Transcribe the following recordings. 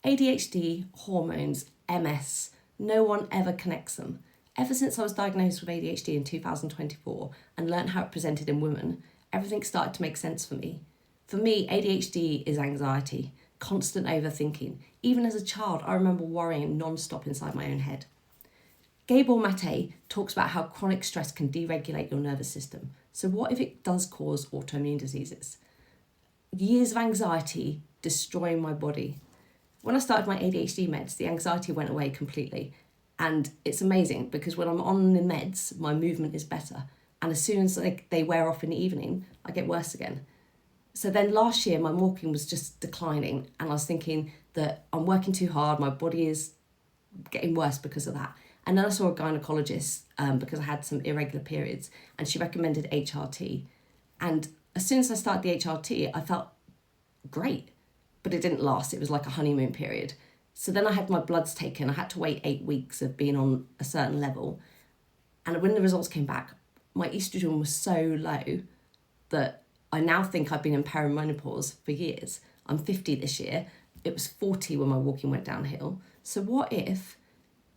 ADHD, hormones, MS, no one ever connects them. Ever since I was diagnosed with ADHD in 2024 and learnt how it presented in women, everything started to make sense for me. For me, ADHD is anxiety, constant overthinking. Even as a child, I remember worrying non-stop inside my own head. Gabor Mate talks about how chronic stress can deregulate your nervous system. So what if it does cause autoimmune diseases? Years of anxiety destroying my body. When I started my ADHD meds, the anxiety went away completely. And it's amazing because when I'm on the meds, my movement is better. And as soon as they wear off in the evening, I get worse again. So then last year, my walking was just declining. And I was thinking that I'm working too hard, my body is getting worse because of that. And then I saw a gynecologist because I had some irregular periods, and she recommended HRT. And as soon as I started the HRT, I felt great, but it didn't last. It was like a honeymoon period. So then I had my bloods taken. I had to wait 8 weeks of being on a certain level. And when the results came back, my estrogen was so low that I now think I've been in perimenopause for years. I'm 50 this year. It was 40 when my walking went downhill. So what if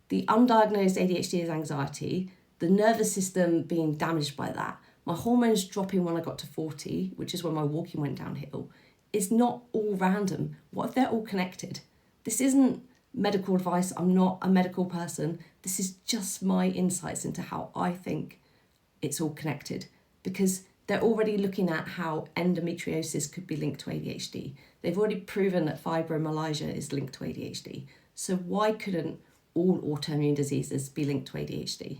the undiagnosed ADHD is anxiety, the nervous system being damaged by that, my hormones dropping when I got to 40, which is when my walking went downhill, is not all random. What if they're all connected? This isn't medical advice. I'm not a medical person. This is just my insights into how I think it's all connected, because they're already looking at how endometriosis could be linked to ADHD. They've already proven that fibromyalgia is linked to ADHD. So why couldn't all autoimmune diseases be linked to ADHD?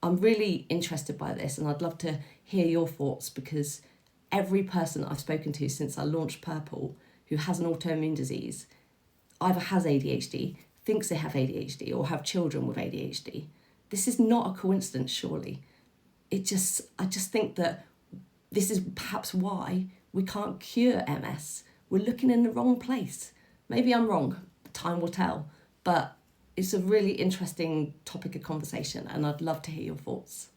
I'm really interested by this, and I'd love to hear your thoughts, because every person I've spoken to since I launched Purpl who has an autoimmune disease either has ADHD, thinks they have ADHD, or have children with ADHD. This is not a coincidence, surely. I just think that this is perhaps why we can't cure MS. We're looking in the wrong place. Maybe I'm wrong, time will tell, but it's a really interesting topic of conversation, and I'd love to hear your thoughts.